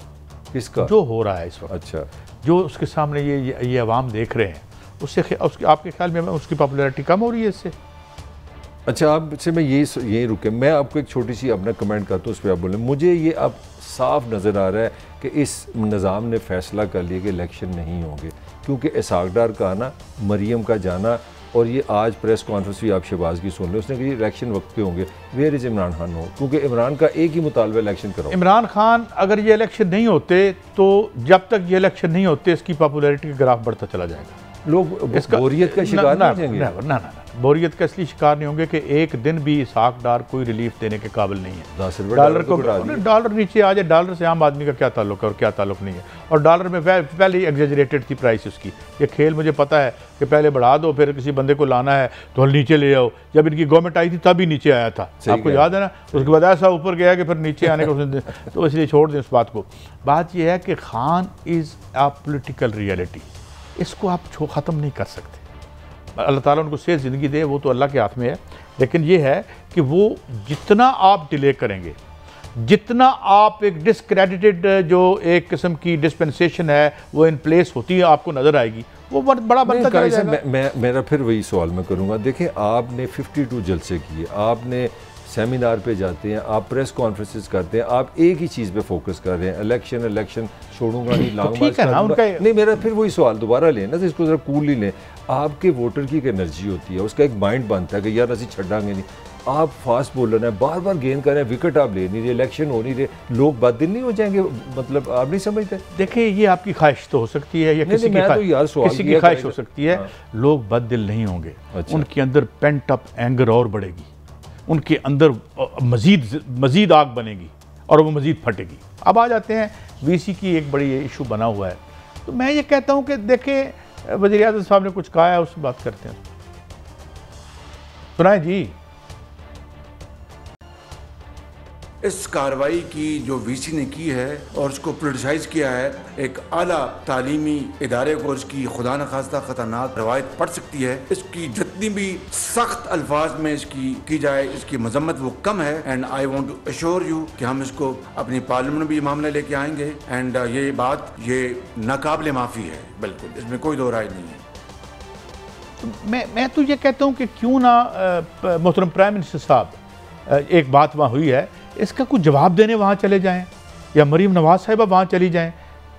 किसका जो हो रहा है इस वक्त। अच्छा, जो उसके सामने ये अवाम देख रहे हैं उससे आपके ख्याल में उसकी पॉपुलैरिटी कम हो रही है इससे? अच्छा, आपसे मैं यही रुके, मैं आपको एक छोटी सी अपना कमेंट करता हूँ, उस पर आप बोलें। मुझे ये अब साफ नज़र आ रहा है कि इस निज़ाम ने फैसला कर लिया कि इलेक्शन नहीं होंगे, क्योंकि इसहाक डार का आना, मरियम का जाना, और ये आज प्रेस कॉन्फ्रेंस भी आप शहबाज की सुन लें, उसने कहा इलेक्शन वक्त पे होंगे। वेयर इज़ इमरान खान हो, क्योंकि इमरान का एक ही मुतालबा इलेक्शन कराओ। इमरान खान अगर ये इलेक्शन नहीं होते तो जब तक ये इलेक्शन नहीं होते इसकी पॉपुलैरिटी का ग्राफ बढ़ता चला जाएगा। लोग इसका बोरियत का शिकार नहीं होंगे। ना बोरियत का इसलिए शिकार नहीं होंगे कि एक दिन भी इसहाक डार कोई रिलीफ देने के काबिल नहीं है। डॉलर नीचे आ जाए, डॉलर से आम आदमी का क्या ताल्लुक है और क्या ताल्लुक नहीं है। और डॉलर में पहले ही एग्जेजरेटेड थी प्राइस उसकी। ये खेल मुझे पता है कि पहले बढ़ा दो, फिर किसी बंदे को लाना है तो नीचे ले आओ। जब इनकी गवर्नमेंट आई थी तभी नीचे आया था, आपको याद है ना। उसके बाद ऐसा ऊपर गया कि फिर नीचे आने का तो इसलिए छोड़ दें उस बात को। बात यह है कि Khan is a political reality, इसको आप ख़त्म नहीं कर सकते। अल्लाह ताला उनको सेहत ज़िंदगी दे, वो तो अल्लाह के हाथ में है। लेकिन ये है कि वो जितना आप डिले करेंगे, जितना आप एक डिसक्रेडिटेड जो एक किस्म की डिस्पेंसेशन है वो इन प्लेस होती है आपको नज़र आएगी, वो बड़ा बनता चला जाएगा। मेरा फिर वही सवाल मैं करूँगा। देखिए, आपने 52 जलसे किए, आपने सेमिनार पे जाते हैं, आप प्रेस कॉन्फ्रेंसेस करते हैं, आप एक ही चीज़ पे फोकस कर रहे हैं, इलेक्शन छोड़ूंगा नहीं, लाऊंगा नहीं। मेरा फिर वही सवाल दोबारा लें ना, इसको ज़रा कूल ही लें। आपके वोटर की एक एनर्जी होती है, उसका एक माइंड बनता है कि यार असी छड़ांगे नहीं। आप फास्ट बॉलर हैं, बार बार गेंद कर रहे हैं, विकेट आप ले नहीं रहे, इलेक्शन हो नहीं रहे, लोग बददिल नहीं हो जाएंगे? मतलब आप नहीं समझते? देखिए, ये आपकी ख्वाहिश तो हो सकती है या किसी की ख्वाहिश हो सकती है। लोग बददिल नहीं होंगे, उनके अंदर पेंट अप एंगर और बढ़ेगी। उनके अंदर मज़ीद आग बनेगी और वो मज़ीद फटेगी। अब आ जाते हैं वीसी की एक बड़ी इशू बना हुआ है। तो मैं ये कहता हूँ कि देखें वज़ीर-ए-आज़म साहब ने कुछ कहा है, उससे बात करते हैं। सुनाए जी। इस कार्रवाई की जो वीसी ने की है और उसको पोलिटिसाइज किया है, एक आला तालीमी इदारे को इसकी खुदा न खास्ता खतरनाक रवायत पड़ सकती है। इसकी जितनी भी सख्त अल्फाज में इसकी की जाए, इसकी मजम्मत वो कम है। And I want to assure you कि हम इसको अपनी पार्लियामेंट में भी मामला लेके आएंगे। एंड ये बात ये नाकाबिले माफ़ी है, बिल्कुल इसमें कोई दो राय नहीं है। मैं तो ये कहता हूँ कि क्यों ना मोहतरम प्राइम मिनिस्टर साहब, एक बात वहाँ हुई है, इसका कुछ जवाब देने वहाँ चले जाएं या मरीम नवाज साहिबा वहाँ चली जाएं।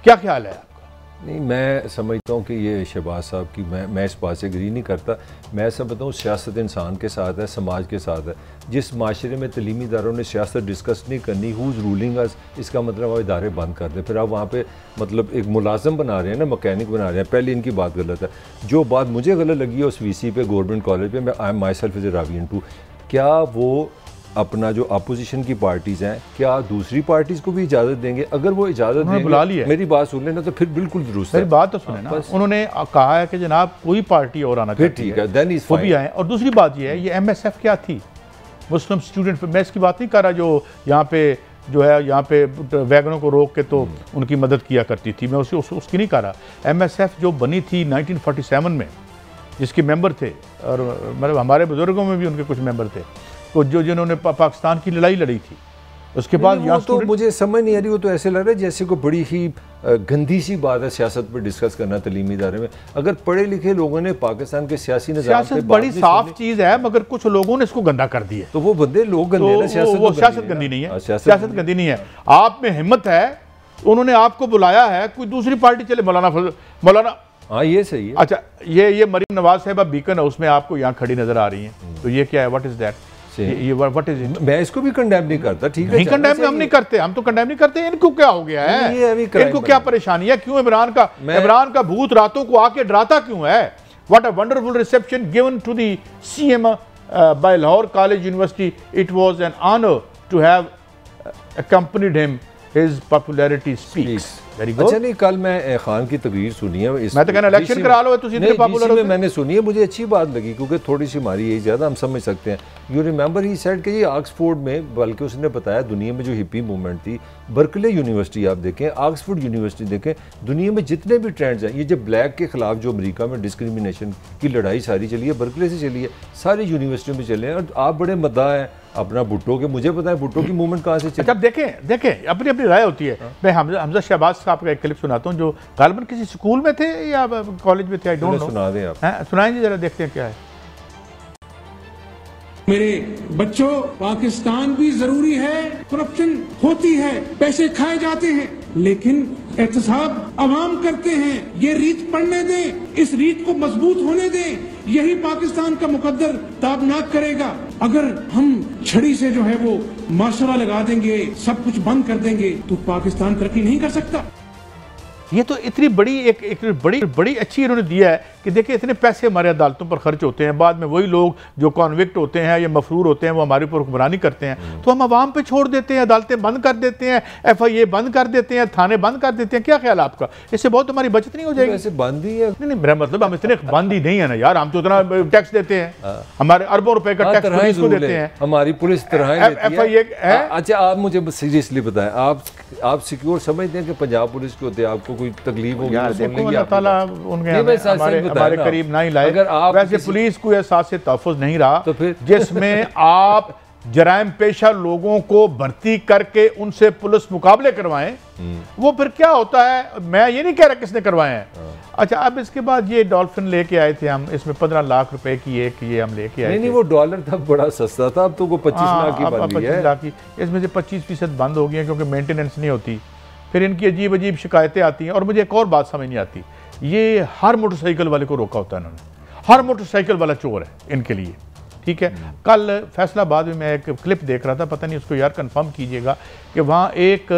क्या ख्याल है आपका? नहीं, मैं समझता हूँ कि ये शहबाज साहब की मैं इस बात से एग्री नहीं करता। मैं ऐसा बताऊँ, सियासत इंसान के साथ है, समाज के साथ है। जिस माशरे में तलीमी इदारों ने सियासत डिस्कस नहीं करनी, हुज रूलिंग अस, इसका मतलब वो इदारे बंद कर दें। फिर आप वहाँ पे मतलब एक मुलाजम बना रहे हैं ना, मैकेनिक बना रहे हैं। पहले इनकी बात गलत है। जो बात मुझे गलत लगी है उस वीसी पे, गवर्नमेंट कॉलेज पे, मैं I am myself is a Ravian too, क्या वो अपना जो अपोजिशन की पार्टीज़ हैं, क्या दूसरी पार्टीज़ को भी इजाज़त देंगे? अगर वो इजाज़त देंगे, बुला लिया, मेरी बात सुन लेना, तो फिर बिल्कुल दुरुस्त है। मेरी बात तो सुने ना, उन्होंने कहा है कि जनाब कोई पार्टी और आना चाहिए, ठीक है, देन इज वो भी आए। और दूसरी बात ये है, ये MSF क्या थी? मुस्लिम स्टूडेंट, मैं इसकी बात नहीं कर रहा जो यहाँ पे जो है यहाँ पे वैगनों को रोक के तो उनकी मदद किया करती थी, मैं उसकी नहीं कर रहा। MSF जो बनी थी 1947 में, जिसके मेंबर थे और मतलब हमारे बुजुर्गों में भी उनके कुछ मेंबर थे, तो जो जिन्होंने पाकिस्तान की लड़ाई लड़ी थी, उसके बाद वो तो मुझे समझ नहीं आ रही। वो तो ऐसे लग रहा है जैसे कोई बड़ी ही गंदी सी बात है सियासत पर डिस्कस करना तलीमी इदारे में। अगर पढ़े लिखे लोगों ने पाकिस्तान के सियासी निज़ाम से बड़ी साफ चीज़ है, मगर कुछ लोगों ने इसको गंदा कर दिया। तो वो बंदे लोग गंदे हैं, सियासत गंदी नहीं है, सियासत गंदी नहीं है। आप में हिम्मत है, उन्होंने आपको बुलाया है, कोई दूसरी पार्टी चले, मौलाना, हाँ ये सही है। अच्छा, ये मरीम नवाज साहिबा बीकन हाउस में आपको यहाँ खड़ी नजर आ रही हैं, तो ये क्या है? What is that? ये व्हाट इज इट? मैं इसको भी कंडेम नहीं करता, ठीक है, नहीं कंडेम हम नहीं करते, हम तो कंडेम नहीं करते। इनको क्या हो गया है? इनको क्या परेशानी है? क्यों इमरान का भूत रातों को आके डराता क्यों है? What a wonderful reception given to the CM by Lahore college university. It was an honour to have accompanied him. His popularity speaks. Very good. अच्छा, नहीं, कल मैं खान की तकरीर सुनी है, मैं तो कहना इलेक्शन करा लो, इतने पॉपुलर हो। मैंने सुनी है, मुझे अच्छी बात लगी क्योंकि थोड़ी सी हमारी एज ज़्यादा, हम समझ सकते हैं। यू रिमेंबर ही सेड कि ये ऑक्सफोर्ड में, बल्कि उसने बताया दुनिया में जो हिप्पी मूवमेंट थी, बर्कले यूनिवर्सिटी आप देखें, ऑक्सफोर्ड यूनिवर्सिटी देखें, दुनिया में जितने भी ट्रेंड्स हैं, ये जो ब्लैक के खिलाफ जो अमेरिका में डिस्क्रिमिनेशन की लड़ाई सारी चली है, बर्कले से चली है, सारी यूनिवर्सिटियों में चले हैं। और आप बड़े मद्दा हैं अपना भुट्टो के, मुझे पता है भुट्टो की मूवमेंट कहाँ से चली। अच्छा, देखें अपनी अपनी राय होती है। मैं हमजा शहबाज साहब का एक क्लिप सुनाता हूँ, जो गालिबन किसी स्कूल में थे या कॉलेज में थे, आई डोंट नो। सुना दें आप। सुनाएंगे जरा, देखते हैं क्या है। मेरे बच्चों, पाकिस्तान भी जरूरी है, करप्शन होती है, पैसे खाए जाते हैं, लेकिन एहतसाब अवाम करते हैं। ये रीत पढ़ने दें, इस रीत को मजबूत होने दें, यही पाकिस्तान का मुकद्दर ताबनाक करेगा। अगर हम छड़ी से जो है वो माशरा लगा देंगे, सब कुछ बंद कर देंगे, तो पाकिस्तान तरक्की नहीं कर सकता। ये तो इतनी बड़ी एक बड़ी अच्छी इन्होंने दिया है कि देखिए इतने पैसे हमारे अदालतों पर खर्च होते हैं, बाद में वही लोग जो कॉन्विक्ट होते हैं या मफरूर होते हैं वो हमारे ऊपर हुक्मरानी करते हैं, तो हम आवाम पे छोड़ देते हैं, अदालतें बंद कर देते हैं, FIA बंद कर देते हैं, थाने बंद कर देते हैं। क्या ख्याल है आपका? इससे बहुत हमारी बचत नहीं हो जाएगी? ऐसे बंद ही है। नहीं, मेरा मतलब हम इतने बंद ही नहीं है ना यार, हम तो इतना टैक्स देते हैं, हमारे अरबों रुपए का टैक्स पुलिस को देते हैं, हमारी पुलिस तरह FIA है। अच्छा, आप मुझे सीरियसली बताएं, आप सिक्योर समझते हैं कि पंजाब पुलिस के होते आपको कोई तकलीफ होगी? देखो अल्लाह ताला हमारे करीब नहीं लाए। वैसे पुलिस को एहसास से तहफ़्फ़ुज़ नहीं रहा, तो फिर जिसमें आप जराइम पेशा लोगों को भर्ती करके उनसे पुलिस मुकाबले करवाएं, वो फिर क्या होता है? मैं ये नहीं कह रहा किसने करवाए हैं। अच्छा, अब इसके बाद ये डॉल्फिन लेके आए थे हम, इसमें 15 लाख रुपए की एक ये हम लेके आए। नहीं, वो डॉलर था बड़ा सस्ता था, अब तो वो 25 लाख की बन गई है। 25 लाख की, इसमें से 25% बंद हो गई है क्योंकि मेंटेनेंस नहीं होती, फिर इनकी अजीब अजीब शिकायतें आती हैं। और मुझे एक और बात समझ नहीं आती, ये हर मोटरसाइकिल वाले को रोका होता है इन्होंने, हर मोटरसाइकिल वाला चोर है इनके लिए। ठीक है। कल फैसलाबाद में मैं एक क्लिप देख रहा था, पता नहीं उसको यार कंफर्म कीजिएगा, कि वहाँ एक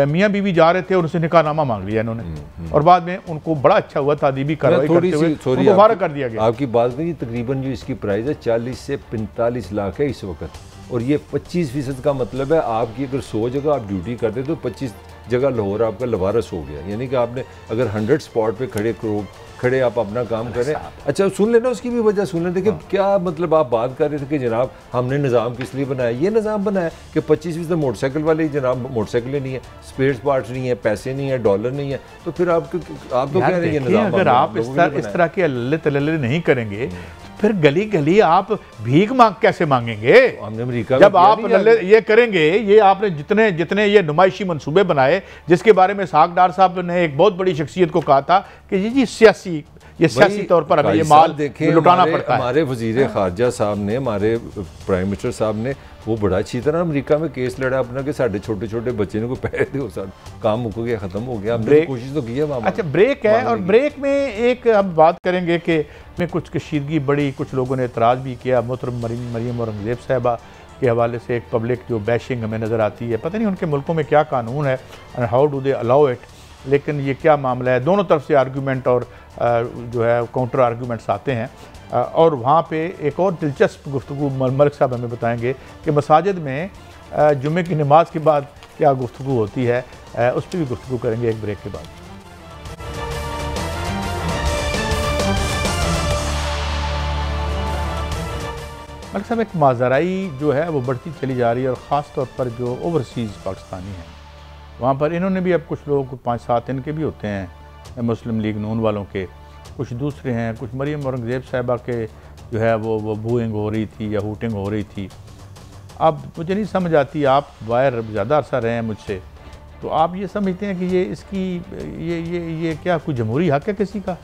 मियाँ बीवी जा रहे थे और उनसे निकाहनामा मांग लिया इन्होंने, और बाद में उनको बड़ा अच्छा हुआ, तादीबी कार्रवाई करते हुए उनको फारिग कर दिया गया। आपकी बात नहीं, तकरीबन जो इसकी प्राइस है 40 से 45 लाख है इस वक्त, और ये 25% का मतलब है आपकी अगर 100 जगह आप ड्यूटी करते तो 25 जगह लाहौर आपका लवारस हो गया। यानी कि आपने अगर 100 स्पॉट पे खड़े आप अपना काम करें। अच्छा सुन लेना, उसकी भी वजह सुन लें। देखिए क्या मतलब आप बात कर रहे थे कि जनाब हमने निज़ाम किस लिए बनाया। ये निज़ाम बनाया कि 25% मोटरसाइकिल वाले ही, जनाब मोटरसाइकिल नहीं है, स्पेयर पार्ट्स नहीं है, पैसे नहीं है, डॉलर नहीं है, तो फिर आप तो कह रहे हैं अगर आप इस तरह के अल्ले तल्ले नहीं करेंगे फिर गली गली आप भीख मांग कैसे मांगेंगे। हमने अमेरिका जब आप ये करेंगे, ये आपने जितने जितने ये नुमाइशी मंसूबे बनाए, जिसके बारे में साग डार साहब ने एक बहुत बड़ी शख्सियत को कहा था कि ये सियासी तौर पर हमें ये माल लुटाना पड़ता है। हमारे वजीर खारजा साहब ने, हमारे प्राइम मिनिस्टर साहब ने वो बड़ा अच्छी तरह अमेरिका में केस लड़ा अपना कि साढ़े छोटे छोटे बच्चे को पैसे दो, सर काम मुक गया, खत्म हो गया। हमने कोशिश तो की है। अच्छा ब्रेक है, और ब्रेक में एक हम बात करेंगे कि में कुछ कशीदगी बड़ी, कुछ लोगों ने एतराज़ भी किया। मोहतरम मरियम औरंगज़ेब साहिबा के हवाले से एक पब्लिक जो बैशिंग हमें नज़र आती है, पता नहीं उनके मुल्कों में क्या कानून है and how do they allow it, लेकिन ये क्या मामला है। दोनों तरफ से आर्गूमेंट और जो है काउंटर आर्गूमेंट्स आते हैं, और वहाँ पे एक और दिलचस्प गुफ्तगू मलिक साहब हमें बताएंगे कि मसाजिद में जुम्मे की नमाज के बाद क्या गुफ्तगू होती है, उस पर भी गुफ्तगू करेंगे एक ब्रेक के बाद। मलिक साहब, एक माजराई जो है वो बढ़ती चली जा रही है, और ख़ास तौर पर जो ओवरसीज़ पाकिस्तानी हैं वहाँ पर इन्होंने भी, अब कुछ लोग 5-7 इनके भी होते हैं मुस्लिम लीग नून वालों के, कुछ दूसरे हैं, कुछ मरियम औरंगज़ेब साहिबा के जो है वो बूइंग हो रही थी या हूटिंग हो रही थी। अब मुझे नहीं समझ आती, आप बाहर ज़्यादा अरसा रहे हैं मुझसे, तो आप ये समझते हैं कि ये इसकी ये क्या कोई जमहूरी हक़ है किसी का?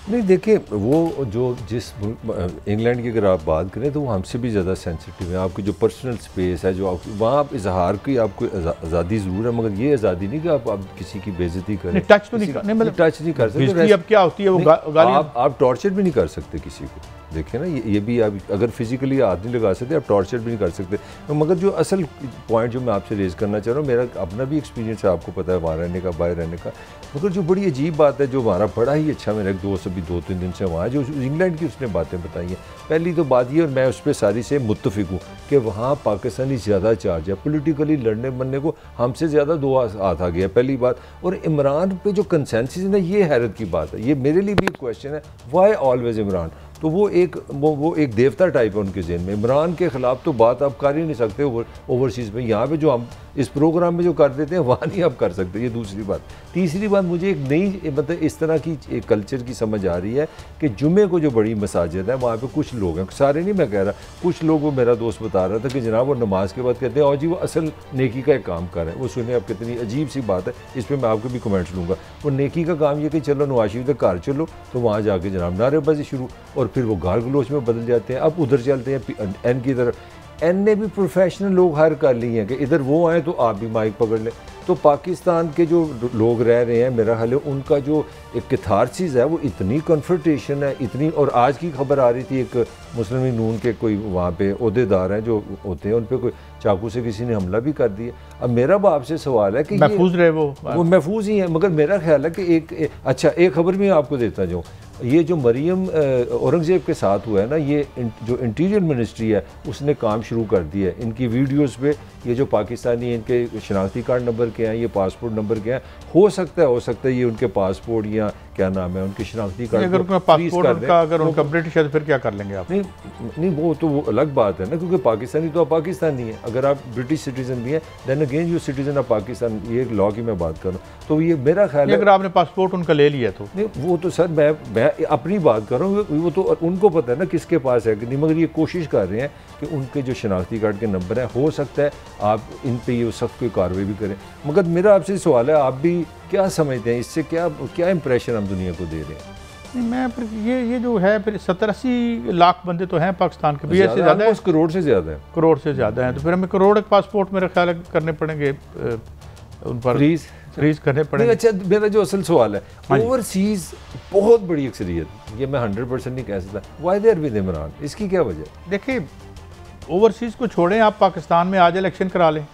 नहीं देखिए, वो जो जिस इंग्लैंड की अगर आप बात करें तो वो हमसे भी ज़्यादा सेंसिटिव है। आपकी जो पर्सनल स्पेस है, जो वहाँ आप इजहार की आपको आज़ादी ज़रूर है, मगर ये आज़ादी नहीं कि आप किसी की बेइज्जती करें, टच तो नहीं कर सकते। अब क्या होती है वो गाली, आप टॉर्चर भी नहीं कर सकते किसी को। देखिए ना, ये भी आप अगर फिजिकली हाथ नहीं लगा सकते, आप टॉर्चर भी नहीं कर सकते। मगर जो असल पॉइंट जो मैं आपसे रेज़ करना चाह रहा हूँ, मेरा अपना भी एक्सपीरियंस है, आपको पता है वहाँ रहने का, बाहर रहने का। मगर जो बड़ी अजीब बात है, जो हमारा बड़ा ही अच्छा, मेरा एक दोस्त अभी 2-3 दिन से वहाँ, जो इंग्लैंड की उसने बातें बताई हैं। पहली तो बात ये, और मैं उस पर सारी से मुत्तफिक हूँ, कि वहाँ पाकिस्तानी ज़्यादा चार्ज है पोलिटिकली लड़ने बनने को, हमसे ज़्यादा 2 हाथ आ गया पहली बात। और इमरान पे जो कंसेंसस है ना, ये हैरत की बात है। ये मेरे लिए भी एक क्वेश्चन है, वाई ऑलवेज इमरान। तो वो एक देवता टाइप है उनके ज़हन में। इमरान के ख़िलाफ़ तो बात आप कर ही नहीं सकते ओवरसीज़ में। यहाँ पे जो हम इस प्रोग्राम में जो कर देते हैं वहाँ नहीं आप कर सकते। ये दूसरी बात। तीसरी बात, मुझे एक नई मतलब इस तरह की एक कल्चर की समझ आ रही है कि जुमे को जो बड़ी मसाजिद है वहाँ पे कुछ लोग हैं, सारे नहीं मैं कह रहा, कुछ लोग, वो मेरा दोस्त बता रहा था कि जनाब वो नमाज के बाद कहते हैं और जी वो असल नेकी का एक काम कर रहे हैं। वो सुनिए आप, कितनी अजीब सी बात है, इस पर मैं आपको भी कमेंट्स लूँगा। वो नेकी का काम ये कि चलो नवाज शरीफ तक घर चलो, तो वहाँ जाके जनाब नारेबाजी शुरू, और फिर वो गाल गलोच में बदल जाते हैं। अब उधर चलते हैं एन की तरफ। एन ने भी प्रोफेशनल लोग हायर कर लिए हैं कि इधर वो आए तो आप भी माइक पकड़ लें। तो पाकिस्तान के जो लोग रह रहे हैं, मेरा ख्याल है उनका जो एक कैथारसिस है वो इतनी कन्फ्रंटेशन है, इतनी। और आज की खबर आ रही थी, एक मुस्लिम लीग नून के कोई वहाँ पे ओहदेदार हैं जो होते हैं, उन पर कोई चाकू से किसी ने हमला भी कर दिया। अब मेरा आपसे सवाल है कि महफूज रहे वो महफूज ही है, मगर मेरा ख्याल है कि अच्छा एक खबर भी आपको देता जाऊँ। ये जो मरियम औरंगज़ेब के साथ हुआ है ना, ये जो इंटीरियर मिनिस्ट्री है उसने काम शुरू कर दिया है। इनकी वीडियोस पे ये जो पाकिस्तानी इनके शनाख्ती कार्ड नंबर के हैं, ये पासपोर्ट नंबर के हैं, हो सकता है ये उनके पासपोर्ट या क्या नाम है उनके शनाख्ती कार्ड, अगर उनका पासपोर्ट अगर उनका ब्रिटिश है तो फिर क्या कर लेंगे आप? नहीं वो तो वो अलग बात है ना, क्योंकि पाकिस्तानी तो आप पाकिस्तानी है। अगर आप ब्रिटिश सिटीजन भी हैं, then again you citizen of Pakistan, ये एक लॉ की मैं बात करूँ। तो ये मेरा ख्याल है, अगर आपने पासपोर्ट उनका ले लिया तो नहीं, वो तो सर मैं अपनी बात कर रहा हूँ, वो तो उनको पता है ना किसके पास है कि नहीं। मगर ये कोशिश कर रहे हैं कि उनके जो शनाख्ती कार्ड के नंबर है, हो सकता है आप इन पे ये सख्त कोई कार्रवाई भी करें। मगर मेरा आपसे सवाल है, आप भी क्या समझते हैं इससे, क्या इंप्रेशन हम दुनिया को दे रहे हैं? मैं फिर ये जो है फिर 70-80 लाख बंदे तो हैं पाकिस्तान के भी, ऐसे ज़्यादा है, करोड़ से ज़्यादा है, करोड़ से ज़्यादा है। तो फिर हमें करोड़ पासपोर्ट मेरे ख्याल करने पड़ेंगे उन पर, फ्रीज करने पड़े। अच्छा, मेरा जो असल सवाल है, ओवरसीज बहुत बड़ी अक्सरियत, ये मैं 100% नहीं कह सकता, वाई देयर विद इमरान, इसकी क्या वजह? देखिए, ओवरसीज को छोड़ें, आप पाकिस्तान में आज इलेक्शन करा लें।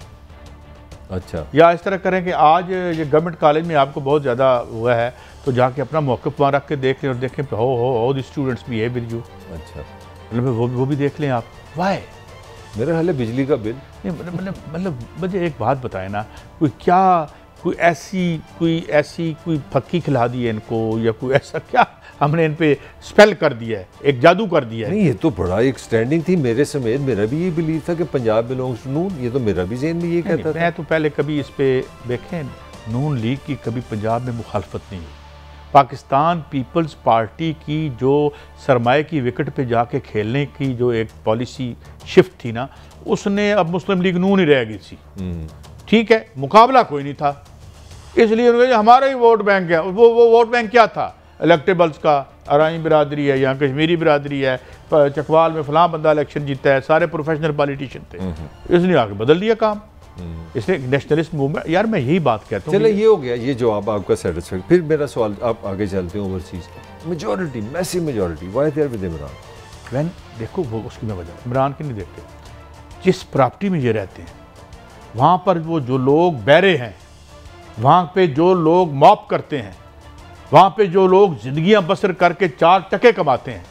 अच्छा, या इस तरह करें कि आज ये गवर्नमेंट कॉलेज में आपको बहुत ज़्यादा हुआ है तो जाके अपना मौक़िफ़ वहाँ रख के देख लें और देखें हो द स्टूडेंट्स भी है विद यू। अच्छा, मतलब वो भी देख लें आप। वाई? मेरा हाल है बिजली का बिल नहीं, मतलब मुझे एक बात बताए ना, कोई ऐसी फक्की खिला दी है इनको, या कोई ऐसा क्या हमने इन पे स्पेल कर दिया है, एक जादू कर दिया है? नहीं, ये तो बड़ा एक स्टैंडिंग थी मेरे समेत, मेरा भी ये बिलीव था कि पंजाब बिलोंग्स टू नून, ये तो मेरा भी ज़हन में ये कहता था। मैं तो पहले कभी इस पे देखें, नून लीग की कभी पंजाब में मुखालफत नहीं हुई। पाकिस्तान पीपल्स पार्टी की जो सरमाए की विकेट पे जाके खेलने की जो एक पॉलिसी शिफ्ट थी ना, उसने अब मुस्लिम लीग नून ही रह गई थी। ठीक है, मुकाबला कोई नहीं था, इसलिए उन्होंने हमारा ही वोट बैंक है। वो वोट बैंक क्या था? इलेक्टेबल्स का, अराई बिरादरी है, यहाँ कश्मीरी बिरादरी है, चकवाल में फलां बंदा इलेक्शन जीता है, सारे प्रोफेशनल पॉलिटिशियन थे। इसने आगे बदल दिया काम, इसने नेशनलिस्ट मूवमेंट। यार मैं यही बात कहता हूँ। चलो, ये हो गया, ये जवाब आपका सेटिस्फाइड। फिर मेरा सवाल, आप आगे चलते हैं overseas majority, massive majority, why there with Imran? वैन देखो, वो उसकी मैं वजह इमरान की नहीं देखते। जिस प्रॉपर्टी में ये रहते हैं वहाँ पर वो जो लोग बहरे हैं, वहाँ पे जो लोग मॉप करते हैं, वहाँ पे जो लोग ज़िंदगियाँ बसर करके 4 टके कमाते हैं,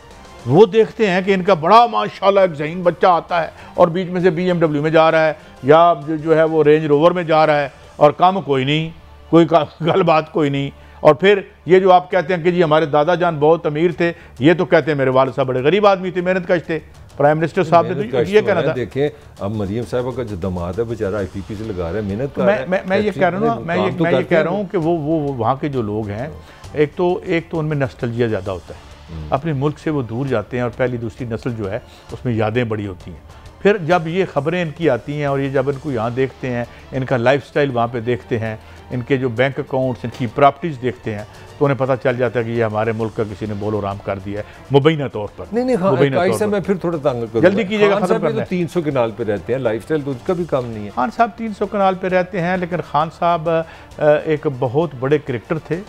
वो देखते हैं कि इनका बड़ा माशाल्लाह एक ज़हीन बच्चा आता है और बीच में से BMW में जा रहा है, या जो है वो रेंज रोवर में जा रहा है, और काम कोई नहीं, कोई गल बात कोई नहीं। और फिर ये जो आप कहते हैं कि जी हमारे दादा जान बहुत अमीर थे, ये तो कहते हैं मेरे वालिद साहब बड़े गरीब आदमी थे, मेहनत कश थे। प्राइम मिनिस्टर साहब ने तो ये कहना था। देखें, अब मरीम साहबा का जो दामाद है बेचारा IPP से लगा रहा है, मेहनत कर रहा है। मैं ये कह रहा हूँ ना, मैं ये कह रहा हूँ कि वो वहाँ के जो लोग हैं, एक तो उनमें नस्टल्जिया ज़्यादा होता है, अपने मुल्क से वो दूर जाते हैं, और पहली दूसरी नस्ल जो है उसमें यादें बड़ी होती हैं। फिर जब ये ख़बरें इनकी आती हैं और ये जब इनको यहाँ देखते हैं, इनका लाइफस्टाइल वहाँ पे देखते हैं, इनके जो बैंक अकाउंट्स, इनकी प्रॉपर्टीज़ देखते हैं, तो उन्हें पता चल जाता है कि ये हमारे मुल्क का किसी ने बोलो राम कर दिया है, मुबैना तौर पर। नहीं, मैं फिर थोड़ा तंग करूंगा, जल्दी कीजिएगा, खत्म करना है। 300 कनाल पे रहते हैं, लाइफस्टाइल तो उसका भी कम नहीं है। खान साहब 300 कनाल पे रहते हैं, लेकिन खान साहब एक बहुत बड़े क्रिकेटर थे,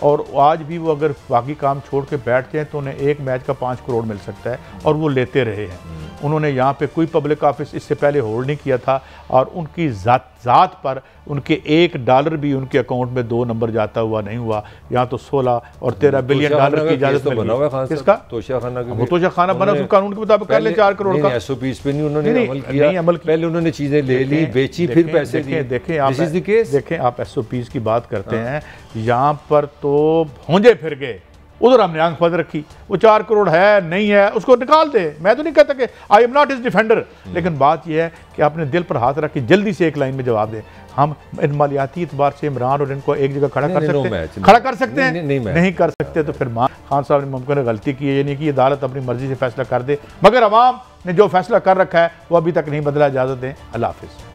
और आज भी वो अगर बाकी काम छोड़ के बैठते हैं तो उन्हें एक मैच का 5 करोड़ मिल सकता है, और वो लेते रहे हैं। उन्होंने यहाँ पे कोई पब्लिक ऑफिस इससे पहले होल्ड नहीं किया था, और उनकी ज़ात पर उनके $1 भी उनके अकाउंट में 2 नंबर जाता हुआ नहीं हुआ। यहाँ तो 16 और 13 बिलियन डॉलर की इजाज़त मिल गई। किसका? तोशाखाना बना, उस कानून के मुताबिक कर ले 4 करोड़ का। SOPs पे नहीं उन्होंने अमल किया, पहले उन्होंने चीज़ें ले ली, बेची, फिर पैसे दिए। देखें आप SOPs की बात करते हैं, यहाँ पर तो भौंजे फिर गए, उधर हमने आंख बंद रखी। वो 4 करोड़ है नहीं है, उसको निकाल दे। मैं तो नहीं कहता कि I am not is defender, लेकिन बात यह है कि अपने दिल पर हाथ रख के जल्दी से एक लाइन में जवाब दें। हम इन मालियाती एतबार से इमरान और इनको एक जगह खड़ा कर सकते हैं, नहीं कर सकते, तो फिर खान साहब ने मुमकिन गलती की है, ये नहीं कि अदालत अपनी मर्जी से फैसला कर दे, मगर अवाम ने जो फैसला कर रखा है वो अभी तक नहीं बदला। इजाज़त दें, अल्लाह हाफिज़।